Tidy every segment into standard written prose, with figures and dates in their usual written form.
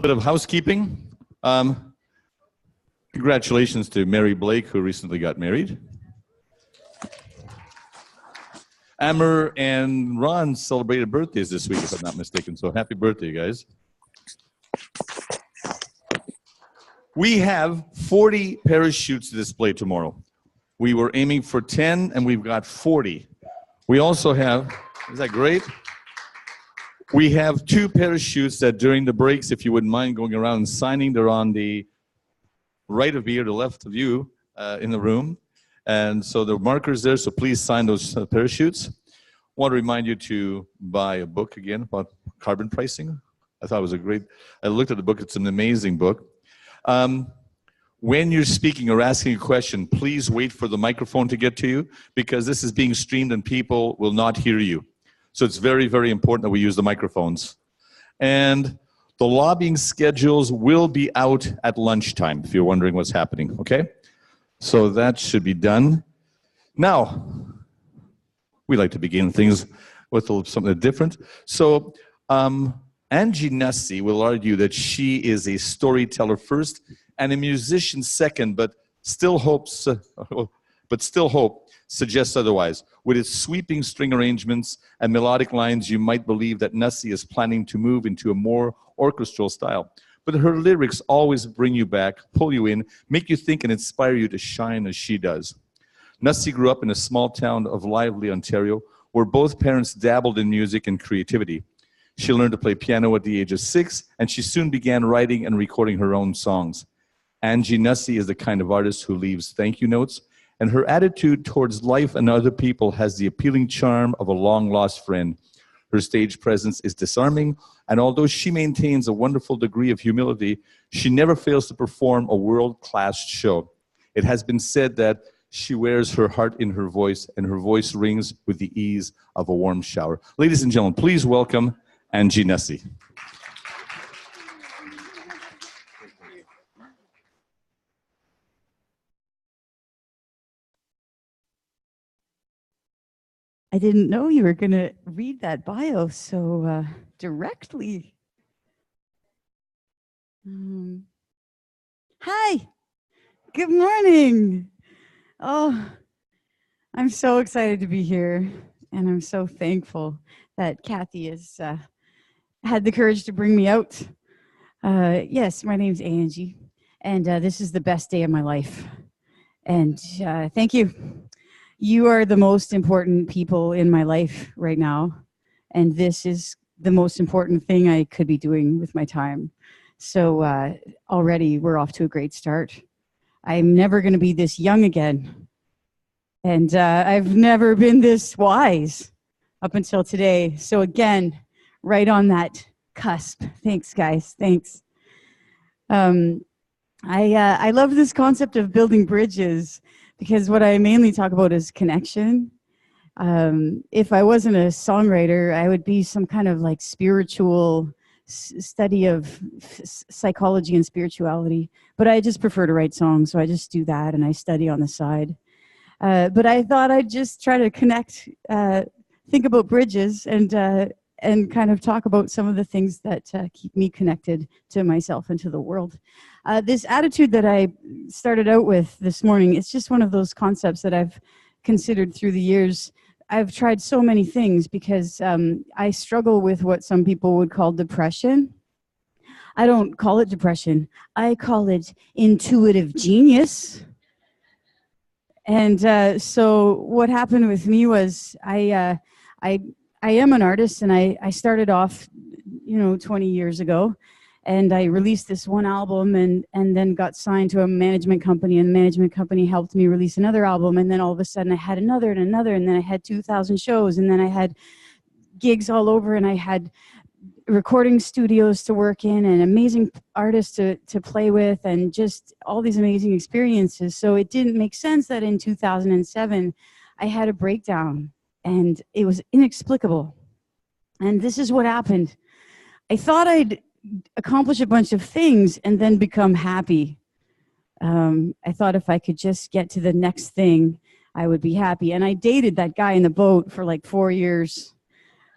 Bit of housekeeping. Congratulations to Mary Blake, who recently got married. Amber and Ron celebrated birthdays this week, if I'm not mistaken, so happy birthday, guys. We have 40 parachutes to display tomorrow. We were aiming for 10, and we've got 40. We also have, is that great? We have 2 parachutes that during the breaks, if you wouldn't mind going around and signing, they're on the right of you or the left of you in the room. And so there are markers there, so please sign those parachutes. I want to remind you to buy a book again about carbon pricing. I thought it was I looked at the book, it's an amazing book. When you're speaking or asking a question, please wait for the microphone to get to you because this is being streamed and people will not hear you. So it's very, very important that we use the microphones. And the lobbying schedules will be out at lunchtime if you're wondering what's happening, okay? So that should be done. Now, we like to begin things with something different. So Angie Nussey will argue that she is a storyteller first and a musician second, but still hope suggests otherwise. With its sweeping string arrangements and melodic lines, you might believe that Nussey is planning to move into a more orchestral style. But her lyrics always bring you back, pull you in, make you think and inspire you to shine as she does. Nussey grew up in a small town of Lively, Ontario, where both parents dabbled in music and creativity. She learned to play piano at the age of 6, and she soon began writing and recording her own songs. Angie Nussey is the kind of artist who leaves thank you notes, and her attitude towards life and other people has the appealing charm of a long-lost friend. Her stage presence is disarming, and although she maintains a wonderful degree of humility, she never fails to perform a world-class show. It has been said that she wears her heart in her voice, and her voice rings with the ease of a warm shower. Ladies and gentlemen, please welcome Angie Nussey. I didn't know you were going to read that bio so directly. Hi, good morning. Oh, I'm so excited to be here, and I'm so thankful that Kathy has had the courage to bring me out. Yes, my name's Angie, and this is the best day of my life. And thank you. You are the most important people in my life right now, and this is the most important thing I could be doing with my time. So already we're off to a great start. I'm never going to be this young again, and I've never been this wise up until today. So again, right on that cusp. Thanks, guys. Thanks. I love this concept of building bridges, because what I mainly talk about is connection. If I wasn't a songwriter, I would be some kind of like spiritual study of psychology and spirituality. But I just prefer to write songs, so I just do that and I study on the side. But I thought I'd just try to connect, think about bridges and kind of talk about some of the things that keep me connected to myself and to the world. This attitude that I started out with this morning, it's just one of those concepts that I've considered through the years. I've tried so many things because I struggle with what some people would call depression. I don't call it depression. I call it intuitive genius. And so what happened with me was I am an artist, and I started off, 20 years ago. And I released this one album and then got signed to a management company, and the management company helped me release another album. And then all of a sudden I had another and another, and then I had 2,000 shows, and then I had gigs all over, and I had recording studios to work in and amazing artists to play with, and just all these amazing experiences. So it didn't make sense that in 2007 I had a breakdown, and it was inexplicable. And this is what happened. I thought I'd accomplish a bunch of things and then become happy. I thought if I could just get to the next thing, I would be happy. And I dated that guy in the boat for like 4 years.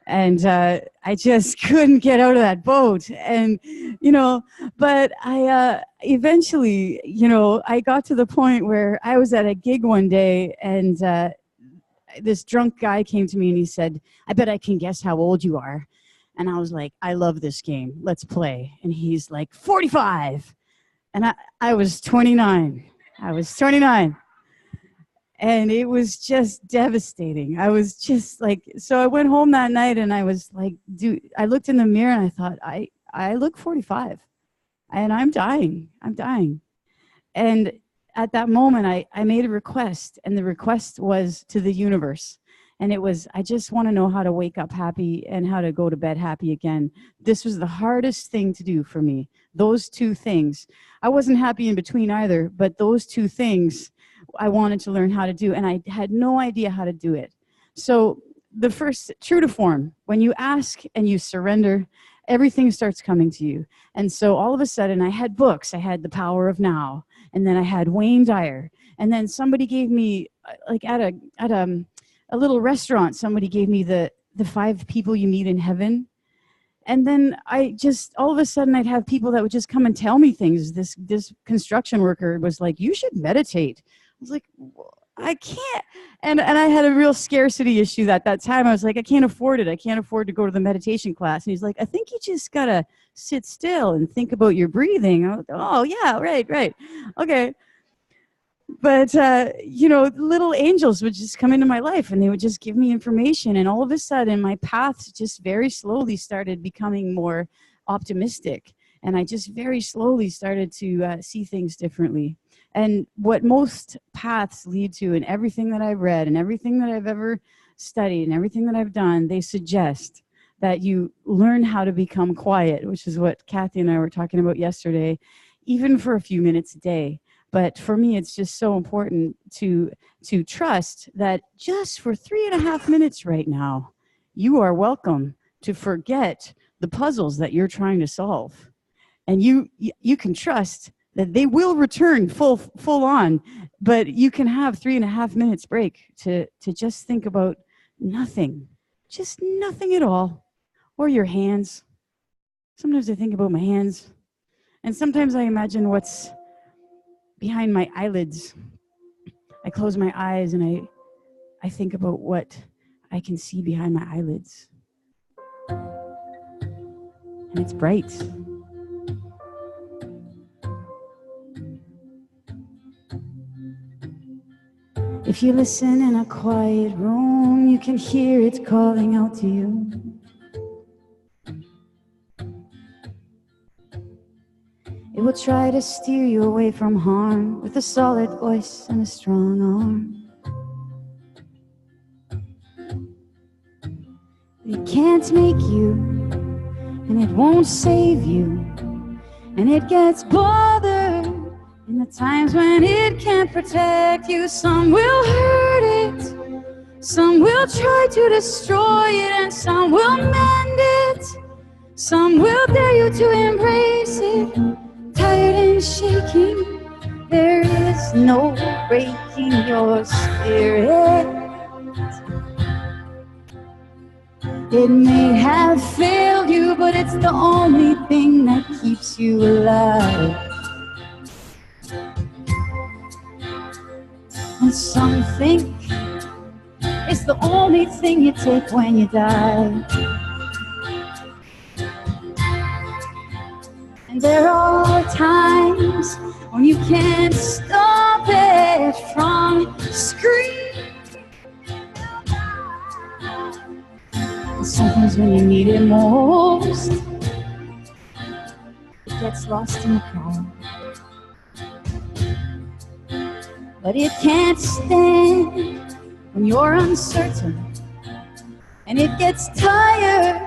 And I just couldn't get out of that boat. And, you know, but I eventually, you know, I got to the point where I was at a gig one day, and this drunk guy came to me and he said, "I bet I can guess how old you are." And I was like, "I love this game. Let's play." And he's like, 45. And I was 29. I was 29. And it was just devastating. I was just like, so I went home that night and I was like, I looked in the mirror and I thought, I look 45 and I'm dying. I'm dying. And at that moment, I made a request, and the request was to the universe. And it was, I just want to know how to wake up happy and how to go to bed happy again. This was the hardest thing to do for me. Those two things. I wasn't happy in between either, but those two things I wanted to learn how to do, and I had no idea how to do it. So the first, true to form, when you ask and you surrender, everything starts coming to you. And so all of a sudden I had books. I had The Power of Now, and then I had Wayne Dyer, and then somebody gave me, like at a little restaurant, somebody gave me the 5 people you meet in heaven. And then I just, all of a sudden I'd have people that would just come and tell me things. This construction worker was like, "You should meditate." I was like, "I can't." And I had a real scarcity issue at that time. I was like, "I can't afford it. I can't afford to go to the meditation class." And he's like, "I think you just got to sit still and think about your breathing." I was, "Oh, yeah, right. Okay." But, you know, little angels would just come into my life and they would just give me information. And all of a sudden, my path just very slowly started becoming more optimistic. And I just very slowly started to see things differently. And what most paths lead to, and everything that I've read and everything that I've ever studied and everything that I've done, they suggest that you learn how to become quiet, which is what Kathy and I were talking about yesterday, even for a few minutes a day. But for me, it's just so important to trust that just for 3.5 minutes right now, you are welcome to forget the puzzles that you're trying to solve. And you can trust that they will return full on, but you can have 3.5 minutes break to just think about nothing, just nothing at all, or your hands. Sometimes I think about my hands, and sometimes I imagine what's behind my eyelids. I close my eyes and I think about what I can see behind my eyelids. And it's bright. If you listen in a quiet room, you can hear it calling out to you. It will try to steer you away from harm with a solid voice and a strong arm. It can't make you, and it won't save you, and it gets bothered in the times when it can't protect you. Some will hurt it, some will try to destroy it, and some will mend it. Some will dare you to embrace it. Tired and shaking, there is no breaking your spirit. It may have failed you, but it's the only thing that keeps you alive. And some think it's the only thing you take when you die. And there are times when you can't stop it from screaming. And sometimes when you need it most, it gets lost in the crowd. But it can't stand when you're uncertain, and it gets tired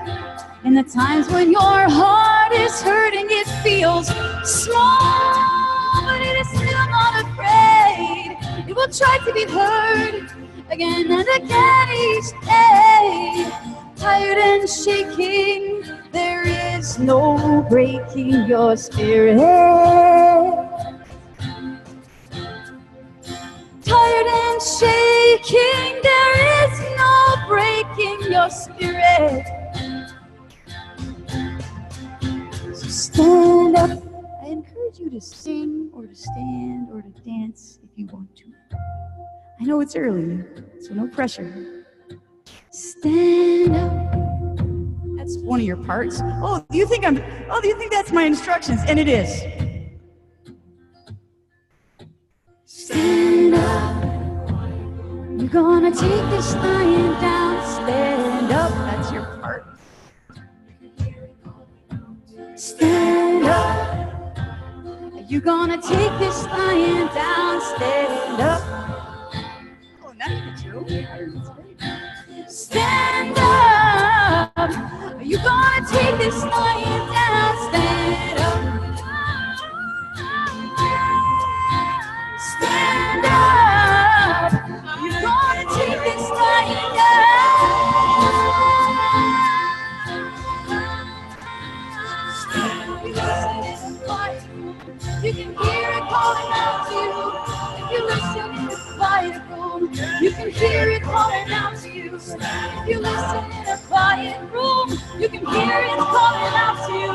in the times when your heart is hurting. It feels small, but it is still not afraid. It will try to be heard again and again each day. Tired and shaking, there is no breaking your spirit. Tired and shaking, there is no breaking your spirit. So stand up. I encourage you to sing or to stand or to dance if you want to. I know it's early, so no pressure. Stand up. That's one of your parts. Oh, do you think that's my instructions? And it is. Stand up. You're gonna take this lying down. Stand up. That's your part. Stand up. You're gonna take this lying down. Stand up. Oh, now you can do. Stand up. You're gonna take this lying down. Stand up. Stand up. You're gonna take this lying down. You can hear it calling out to you. If you listen in a quiet room, you can hear it calling out to you. If you listen in a quiet room, you can hear it calling out to you.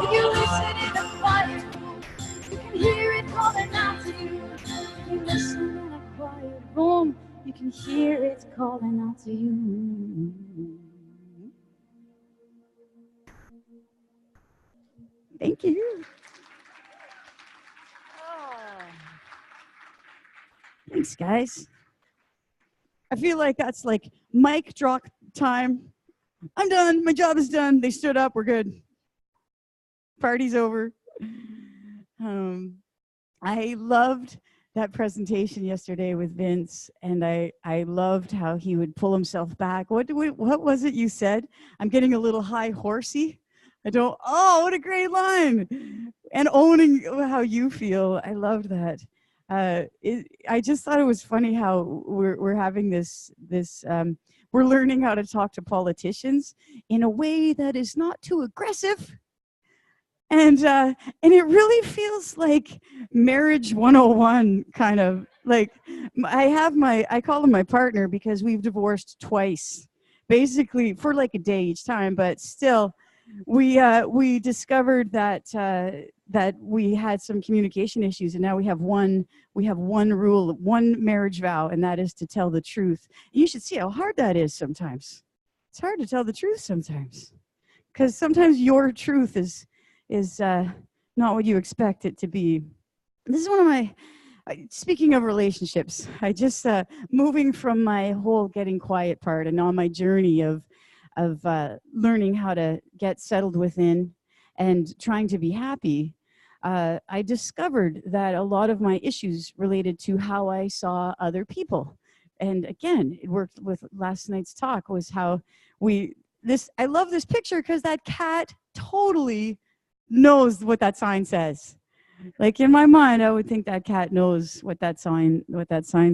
If you listen in a quiet room, you can hear it calling out to you. If you listen in a quiet room, you can hear it calling out to you. Thank you. Thanks, guys. I feel like that's like mic drop time. I'm done. My job is done. They stood up. We're good. Party's over. I loved that presentation yesterday with Vince, and I loved how he would pull himself back. What was it you said? I'm getting a little high horsey. Oh, what a great line. And owning how you feel. I loved that. I just thought it was funny how we're having this we're learning how to talk to politicians in a way that is not too aggressive, and it really feels like marriage 101 kind of. Like I call him my partner because we've divorced twice, basically for like a day each time, but still we discovered that we had some communication issues, and now we have one rule, one marriage vow, and that is to tell the truth. You should see how hard that is sometimes. It's hard to tell the truth sometimes, because sometimes your truth is not what you expect it to be. This is one of my, speaking of relationships, I just moving from my whole getting quiet part and on my journey of learning how to get settled within and trying to be happy, I discovered that a lot of my issues related to how I saw other people. And again, it worked with last night's talk, was how I love this picture because that cat totally knows what that sign says. Like in my mind, I would think that cat knows what that sign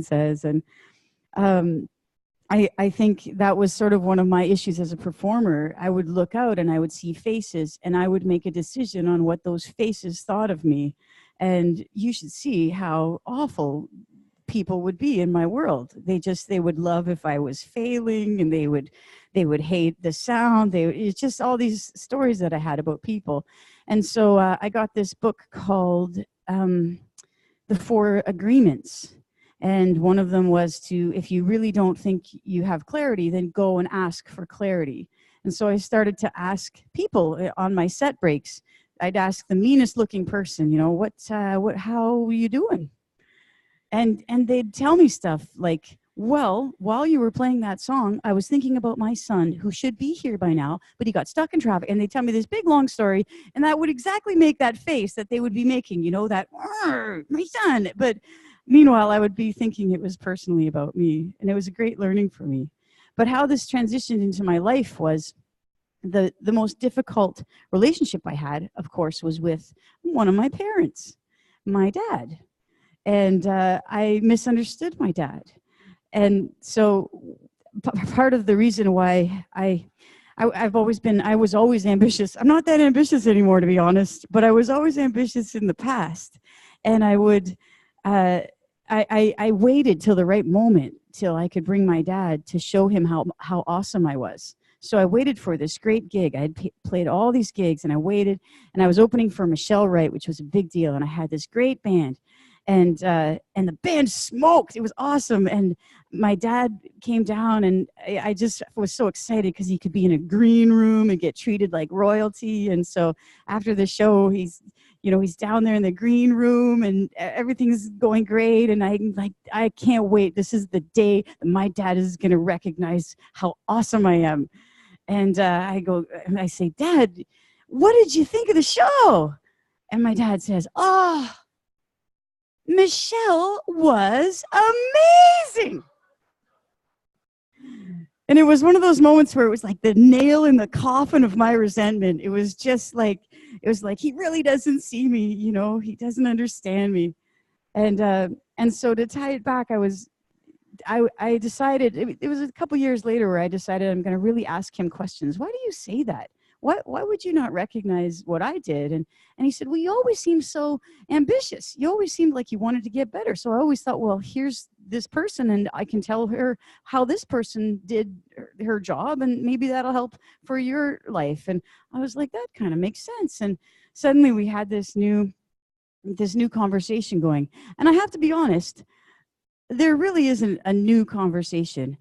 says. And I think that was sort of one of my issues as a performer. I would look out and I would see faces, and I would make a decision on what those faces thought of me. And you should see how awful people would be in my world. They would love if I was failing, and they would hate the sound. It's just all these stories that I had about people. And so I got this book called The 4 Agreements. And one of them was if you really don't think you have clarity, then go and ask for clarity. And so I started to ask people on my set breaks. I'd ask the meanest looking person, how are you doing? And they'd tell me stuff like, well, while you were playing that song, I was thinking about my son, who should be here by now, but he got stuck in traffic. And they tell me this big, long story, and that would exactly make that face that they would be making, that, my son. But meanwhile, I would be thinking it was personally about me, and it was a great learning for me. But how this transitioned into my life was the most difficult relationship I had, of course, was with one of my parents, my dad. And I misunderstood my dad. And so part of the reason why I was always ambitious. I'm not that ambitious anymore, to be honest, but I was always ambitious in the past. And I I waited till the right moment till I could bring my dad to show him how awesome I was. So I waited for this great gig. I had played all these gigs, and I waited, and I was opening for Michelle Wright, which was a big deal. And I had this great band, and the band smoked. It was awesome. And my dad came down, and I just was so excited because he could be in a green room and get treated like royalty. And so after the show, he's down there in the green room, and everything's going great. And I can't wait. This is the day that my dad is going to recognize how awesome I am. And I say, Dad, what did you think of the show? And my dad says, oh, Michelle was amazing. And it was one of those moments where it was like the nail in the coffin of my resentment. It was like he really doesn't see me, he doesn't understand me. And so to tie it back, I decided, it was a couple years later where I decided I'm going to really ask him questions. Why do you say that? Why would you not recognize what I did? And he said, well, you always seem so ambitious. You always seemed like you wanted to get better. So I always thought, well, here's this person, and I can tell her how this person did her job, and maybe that'll help for your life. And I was like, that kind of makes sense. And suddenly we had this new conversation going. And I have to be honest, there really isn't a new conversation.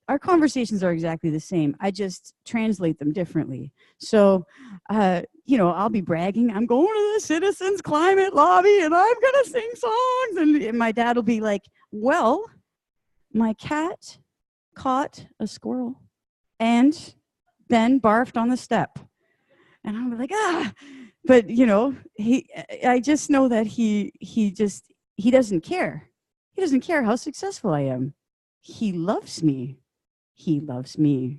Our conversations are exactly the same. I just translate them differently. So, I'll be bragging. I'm going to the Citizens Climate Lobby, and I'm going to sing songs. And my dad will be like, well, my cat caught a squirrel and then barfed on the step. And I'm like, But, I just know that he doesn't care. He doesn't care how successful I am. He loves me. He loves me.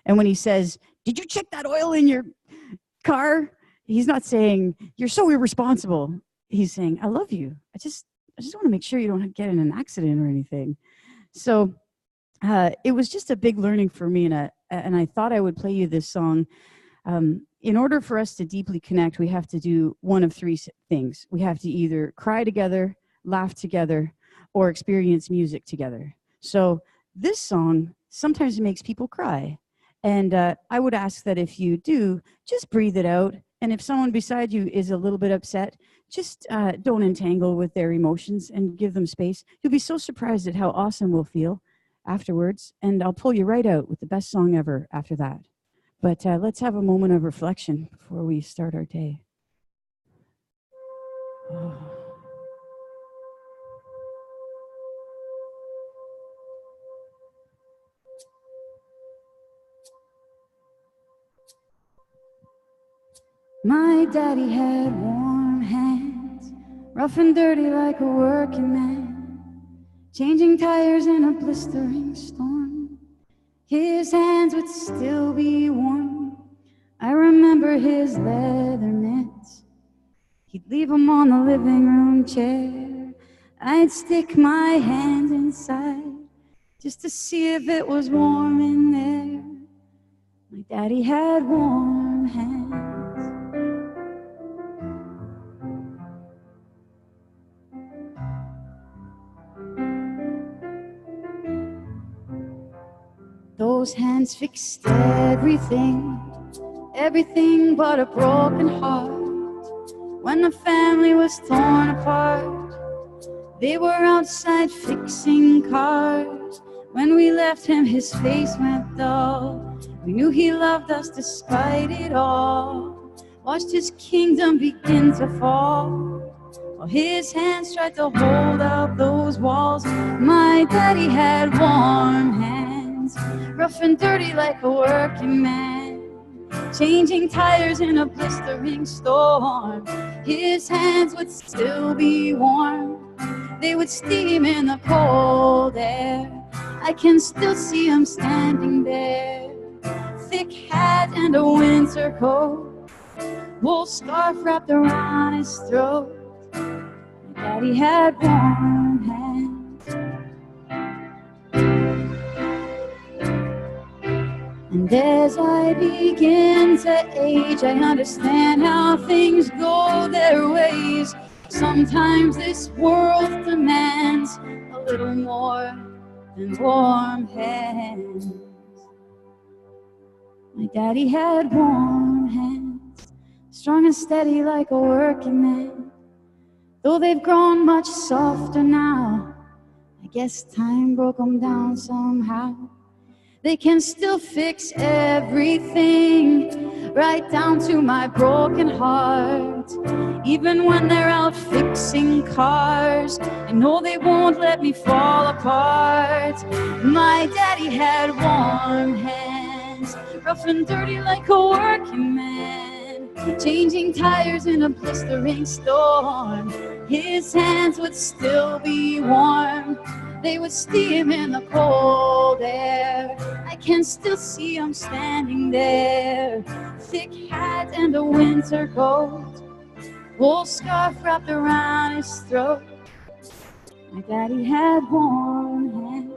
And when he says, did you check that oil in your car? He's not saying, you're so irresponsible. He's saying, I love you. I just want to make sure you don't get in an accident or anything. So it was just a big learning for me. And I thought I would play you this song. In order for us to deeply connect, we have to do one of three things. We have to either cry together, laugh together, or experience music together. So this song sometimes makes people cry. And I would ask that if you do, just breathe it out. And if someone beside you is a little bit upset, just don't entangle with their emotions and give them space. You'll be so surprised at how awesome we'll feel afterwards. And I'll pull you right out with the best song ever after that. But let's have a moment of reflection before we start our day. Oh. My daddy had warm hands, rough and dirty like a working man, changing tires in a blistering storm. His hands would still be warm. I remember his leather mitts. He'd leave them on the living room chair. I'd stick my hand inside just to see if it was warm in there. My daddy had warm hands. Those hands fixed everything but a broken heart. When the family was torn apart, they were outside fixing cars. When we left him, his face went dull. We knew he loved us despite it all. Watched his kingdom begin to fall, while his hands tried to hold up those walls. My daddy had warm hands, rough and dirty like a working man, changing tires in a blistering storm. His hands would still be warm. They would steam in the cold air. I can still see him standing there, thick hat and a winter coat, wool scarf wrapped around his throat. My daddy had warm hands. And as I begin to age, I understand how things go their ways. Sometimes this world demands a little more than warm hands. My daddy had warm hands, strong and steady like a working man. Though they've grown much softer now, I guess time broke them down somehow. They can still fix everything, right down to my broken heart. Even when they're out fixing cars, I know they won't let me fall apart. My daddy had warm hands, rough and dirty like a working man, changing tires in a blistering storm. His hands would still be warm, they would steam in the cold air. I can still see him standing there, thick hat and a winter coat, wool scarf wrapped around his throat. My daddy had warm hands.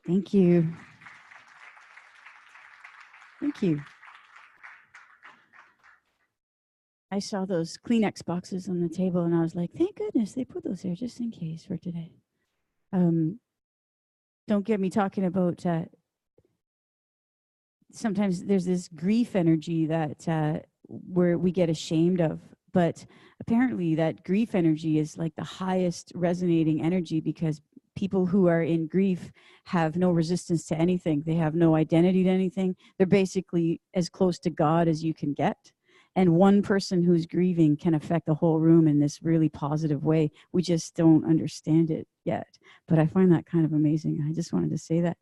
Thank you. Thank you. I saw those Kleenex boxes on the table and I was like, thank goodness they put those there just in case for today. Don't get me talking about sometimes there's this grief energy that where we get ashamed of, but apparently that grief energy is like the highest resonating energy, because people who are in grief have no resistance to anything. They have no identity to anything. They're basically as close to God as you can get. And one person who's grieving can affect the whole room in this really positive way. We just don't understand it yet. But I find that kind of amazing. I just wanted to say that.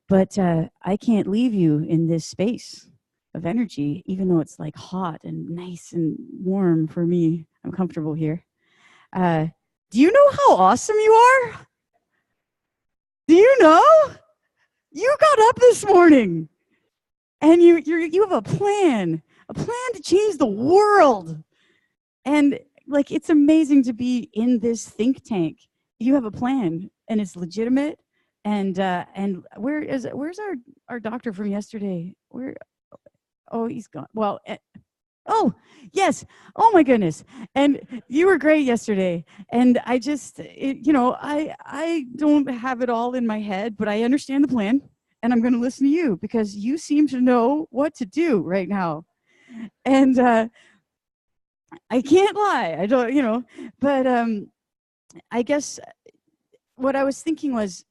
But I can't leave you in this space of energy, even though it's like hot and nice and warm for me. I'm comfortable here. Do you know how awesome you are? Do you know? You got up this morning and you have a plan to change the world. And like, it's amazing to be in this think tank. You have a plan and it's legitimate. And where's our doctor from yesterday? Oh, he's gone. Well, oh, yes. Oh my goodness. And you were great yesterday. And I just, I don't have it all in my head, but I understand the plan and I'm going to listen to you because you seem to know what to do right now. And I can't lie. I don't, but I guess what I was thinking was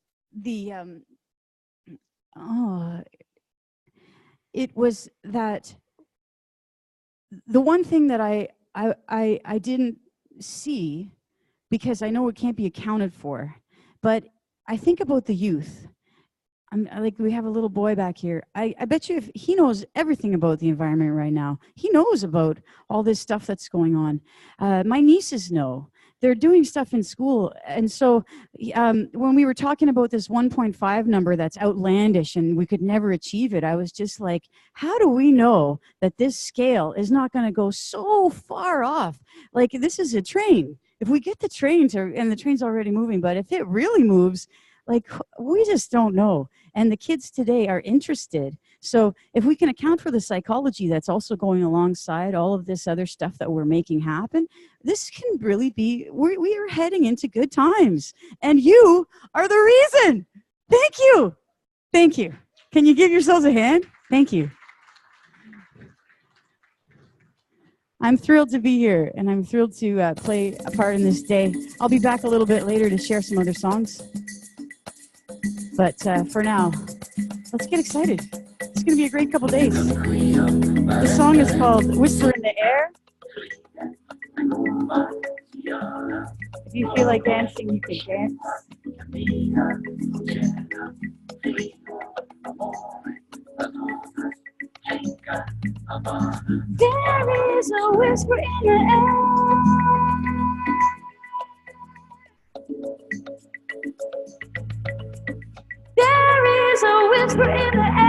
it was that the one thing that I didn't see, because I know it can't be accounted for, but I think about the youth. We have a little boy back here. I bet you if he knows everything about the environment right now, he knows about all this stuff that's going on. My nieces know. They're doing stuff in school. And so when we were talking about this 1.5 number that's outlandish and we could never achieve it, I was just like, how do we know that this scale is not going to go so far off? Like, this is a train. If we get the train and the train's already moving, but if it really moves, like, we just don't know. And the kids today are interested. So if we can account for the psychology that's also going alongside all of this other stuff that we're making happen, this can really be, we are heading into good times. And you are the reason. Thank you. Thank you. Can you give yourselves a hand? Thank you. I'm thrilled to be here, and I'm thrilled to play a part in this day. I'll be back a little bit later to share some other songs. But for now, let's get excited. It's going to be a great couple days. The song is called Whisper in the Air. If you feel like dancing, you can dance. There is a whisper in the air. There is a whisper in the air.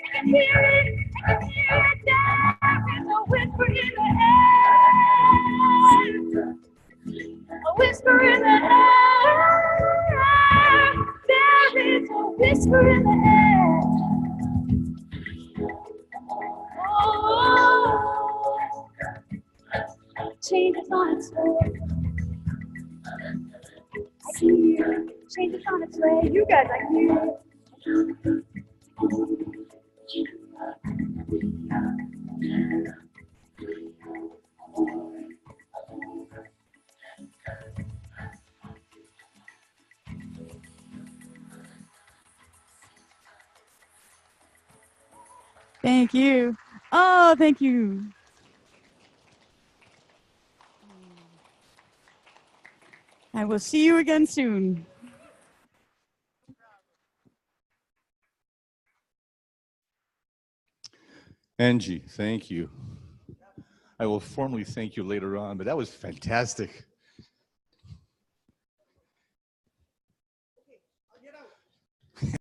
I can hear it, I can hear it down. There's a whisper in the air. A whisper in the air. There is a whisper in the air. Oh, change is on its way. I can hear it. Change is on its way. You guys, I hear it. Thank you. Oh, thank you. I will see you again soon. Angie, thank you. I will formally thank you later on, but that was fantastic.